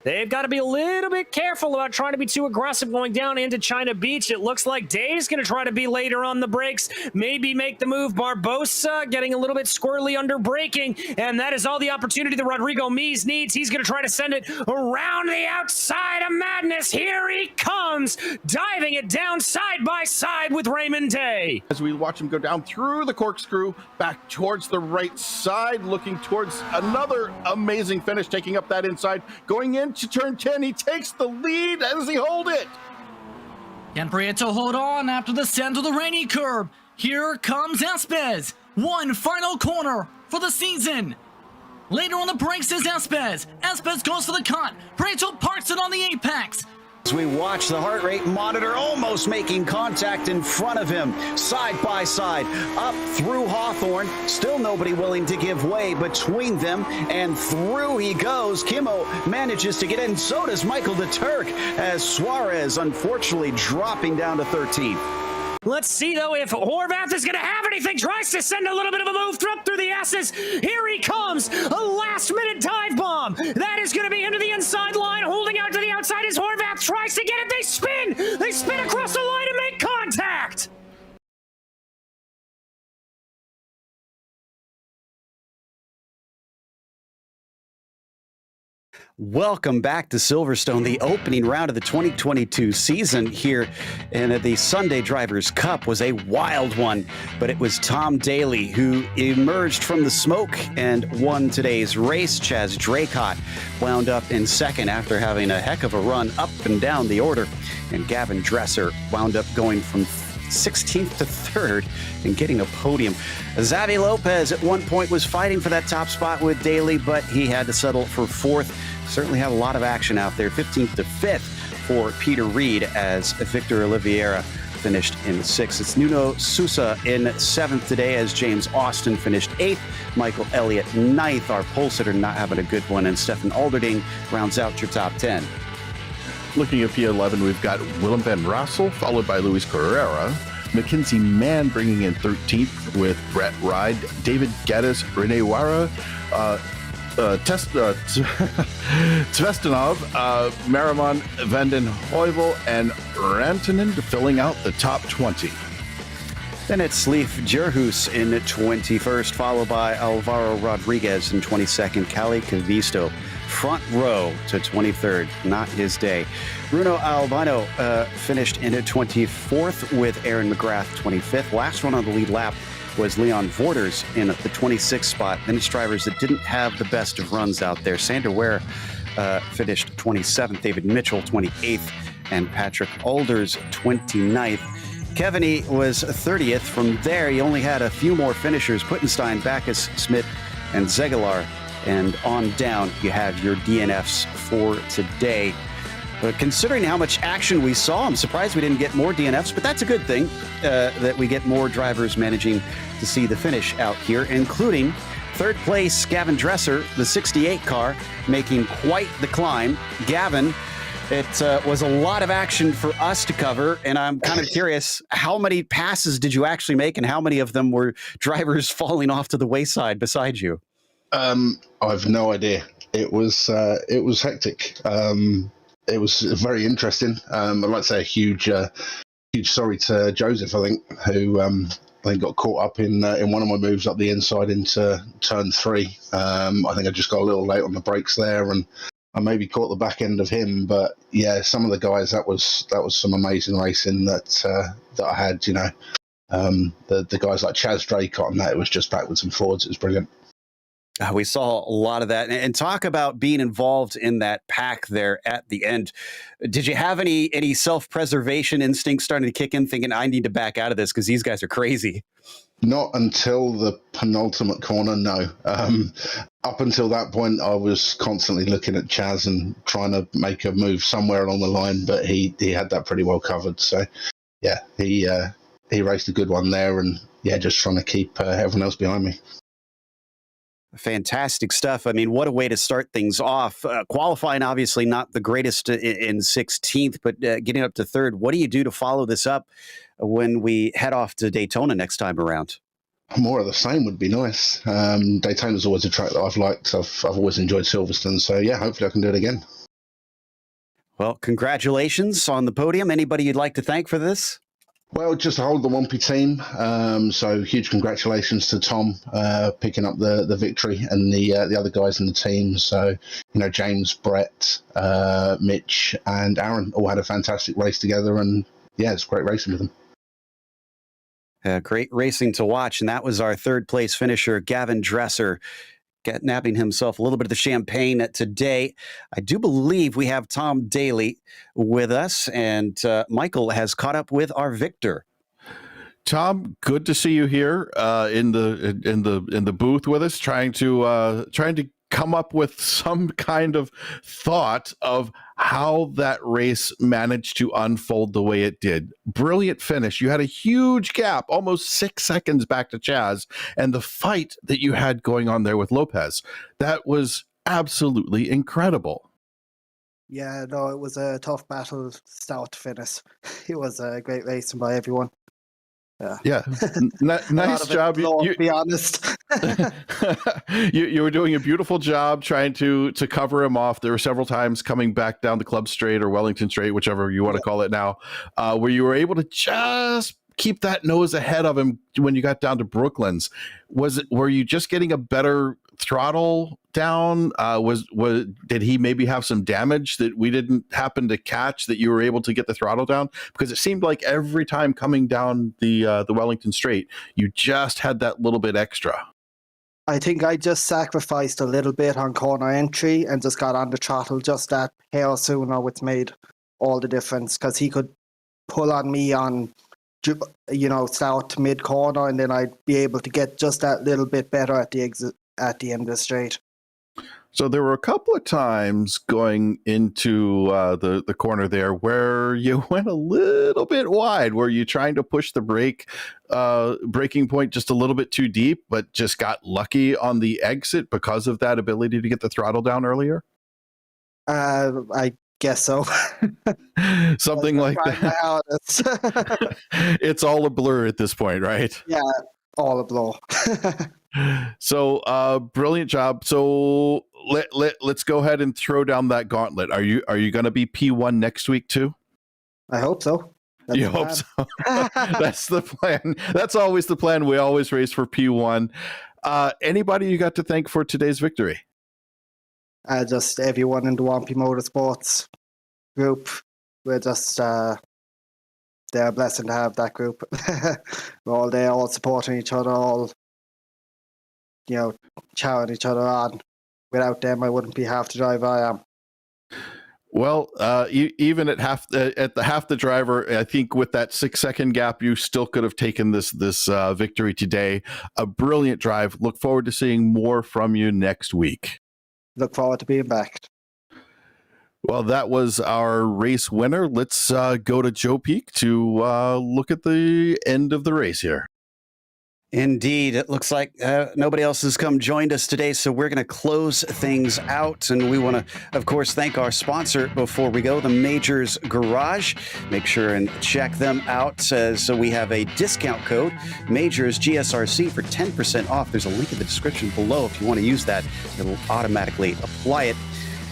They've got to be a little bit careful about trying to be too aggressive going down into China Beach. It looks like Dave's going to try to be later on the brakes, maybe make the move. Barbosa getting a little bit squirrely under braking, and that is all the opportunity that Rodrigo Mies needs. He's going to try to send it around the outside of madness. Here he comes, diving it down side by side with Raymond Day.
As we watch him go down through the corkscrew, back towards the right side, looking towards another amazing finish, taking up that inside, going into turn 10, he takes the lead. Does he hold it?
Can Prieto hold on after the descent of the rainy curb? Here comes Espez. One final corner for the season. Later on the brakes is Espez. Espez goes for the cut. Prieto parks it on the apex.
As we watch the heart rate monitor almost making contact in front of him, side by side, up through Hawthorne. Still nobody willing to give way between them, and through he goes. Kimmo manages to get in, so does Michael the Turk, as Suarez unfortunately dropping down to 13th.
Let's see, though, if Horvath is going to have anything. Tries to send a little bit of a move through the S's. Here he comes. A last-minute dive bomb. That is going to be into the inside line. Holding out to the outside as Horvath tries to get it. They spin. They spin across the line and make contact.
Welcome back to Silverstone, the opening round of the 2022 season here in the Sunday Drivers' Cup was a wild one, but it was Tom Daly who emerged from the smoke and won today's race. Chaz Draycott wound up in second after having a heck of a run up and down the order, and Gavin Dresser wound up going from 16th to 3rd and getting a podium. Xavi Lopez at one point was fighting for that top spot with Daly, but he had to settle for 4th. Certainly had a lot of action out there. 15th to 5th for Peter Reed as Victor Oliveira finished in 6th. It's Nuno Sousa in 7th today as James Austin finished 8th. Michael Elliott 9th. Our pole sitter not having a good one, and Stefan Alderding rounds out your top 10.
Looking at P11, we've got Willem van Rassel, followed by Luis Carrera. Mackenzie Mann bringing in 13th with Brett Ride. David Geddes, Rene Wara, Tvestinov, Marimon Vanden Heuvel, and Rantanen filling out the top 20.
Then it's Leif Jerhus in 21st, followed by Alvaro Rodriguez in 22nd. Cali Cavisto front row to 23rd. Not his day. Bruno Albino finished in 24th with Aaron McGrath 25th. Last one on the lead lap was Leon Vorders in the 26th spot. Then it's drivers that didn't have the best of runs out there. Sander Ware finished 27th, David Mitchell 28th, and Patrick Alders 29th. Kevany was 30th. From there, he only had a few more finishers: Puttenstein, Backus, Smith, and Zegelar. And on down, you have your DNFs for today. But considering how much action we saw, I'm surprised we didn't get more DNFs, but that's a good thing that we get more drivers managing to see the finish out here, including third place Gavin Dresser, the 68 car, making quite the climb. Gavin, it was a lot of action for us to cover, and I'm kind of curious, how many passes did you actually make, and how many of them were drivers falling off to the wayside beside you?
I have no idea. It was hectic. It was very interesting. I'd like to say a huge sorry to Joseph, I think, who I think got caught up in one of my moves up the inside into turn 3. I think I just got a little late on the brakes there, and I maybe caught the back end of him. But yeah, some of the guys, that was some amazing racing that I had. You know, the guys like Chaz Drake on that, it was just backwards and forwards. It was brilliant.
We saw a lot of that. And talk about being involved in that pack there at the end. Did you have any self-preservation instincts starting to kick in, thinking, I need to back out of this because these guys are crazy?
Not until the penultimate corner, no. Up until that point, I was constantly looking at Chaz and trying to make a move somewhere along the line, but he had that pretty well covered. So, yeah, he raced a good one there, and, yeah, just trying to keep everyone else behind me.
Fantastic stuff. I mean, what a way to start things off. Qualifying, obviously not the greatest in 16th, but getting up to 3rd. What do you do to follow this up when we head off to Daytona next time around?
More of the same would be nice. Daytona's always a track that I've liked. I've always enjoyed Silverstone. So, yeah, hopefully I can do it again.
Well, congratulations on the podium. Anybody you'd like to thank for this?
Well, just to hold the Wompy team. So huge congratulations to Tom picking up the victory, and the other guys in the team. So, you know, James, Brett, Mitch, and Aaron all had a fantastic race together, and yeah, it's great racing with them.
Great racing to watch, and that was our 3rd place finisher, Gavin Dresser, nabbing himself a little bit of the champagne today. I do believe we have Tom Daly with us, and Michael has caught up with our victor.
Tom, good to see you here in the booth with us, trying to come up with some kind of thought of how that race managed to unfold the way it did. Brilliant finish. You had a huge gap, almost 6 seconds back to Chaz, and the fight that you had going on there with Lopez, that was absolutely incredible.
Yeah, no, it was a tough battle, start to finish. It was a great racing by everyone.
Yeah. Nice job.
To be honest.
You were doing a beautiful job trying to cover him off. There were several times coming back down the Club Straight or Wellington Straight, whichever you want to call it now, where you were able to just keep that nose ahead of him when you got down to Brooklands. Were you just getting a better throttle down? Did he maybe have some damage that we didn't happen to catch, that you were able to get the throttle down? Because it seemed like every time coming down the Wellington Straight, you just had that little bit extra.
I think I just sacrificed a little bit on corner entry and just got on the throttle just that hair sooner, which made all the difference, because he could pull on me on, you know, start to mid corner, and then I'd be able to get just that little bit better at the exit at the end of the straight.
So there were a couple of times going into the corner there where you went a little bit wide. Were you trying to push the braking point just a little bit too deep, but just got lucky on the exit because of that ability to get the throttle down earlier?
I guess so.
Something like that. It's all a blur at this point, right?
Yeah, all a blur.
So brilliant job. So let's go ahead and throw down that gauntlet. Are you going to be P1 next week too?
I hope so.
You hope so. That's the plan. That's always the plan. We always race for P1. Anybody you got to thank for today's victory?
Just everyone in the Wampy Motorsports group. We're just they're a blessing to have that group. We're all there, all supporting each other, all, you know, cheering each other on. Without them, I wouldn't be half the driver I am.
Well, even at half the driver, I think with that 6-second gap, you still could have taken this victory today. A brilliant drive. Look forward to seeing more from you next week.
Look forward to being back.
Well, that was our race winner. Let's go to Joe Peak to look at the end of the race here.
Indeed. It looks like nobody else has joined us today, so we're going to close things out. And we want to, of course, thank our sponsor before we go, the Majors Garage. Make sure and check them out. So we have a discount code, Majors GSRC, for 10% off. There's a link in the description below if you want to use that. It'll automatically apply it.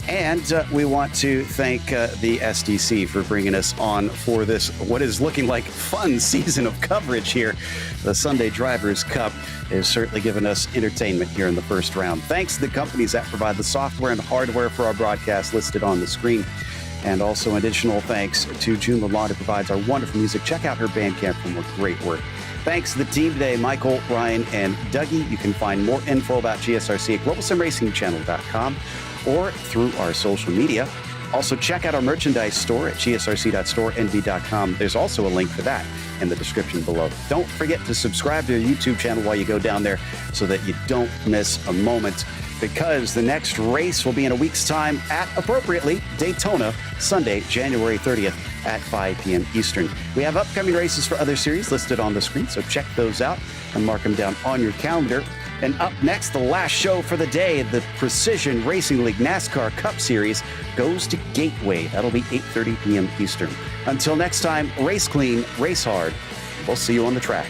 And we want to thank the STC for bringing us on for this, what is looking like fun season of coverage here. The Sunday Drivers' Cup has certainly given us entertainment here in the first round. Thanks to the companies that provide the software and hardware for our broadcast listed on the screen. And also additional thanks to June Lalonde, who provides our wonderful music. Check out her Bandcamp for more great work. Thanks to the team today, Michael, Ryan, and Dougie. You can find more info about GSRC at globalsimracingchannel.com. or through our social media. Also, check out our merchandise store at gsrc.storenv.com. There's also a link for that in the description below. Don't forget to subscribe to our YouTube channel while you go down there so that you don't miss a moment, because the next race will be in a week's time at, appropriately, Daytona, Sunday, January 30th at 5 p.m. Eastern. We have upcoming races for other series listed on the screen, so check those out and mark them down on your calendar. And up next, the last show for the day, the Precision Racing League NASCAR Cup Series goes to Gateway. That'll be 8:30 p.m. Eastern. Until next time, race clean, race hard. We'll see you on the track.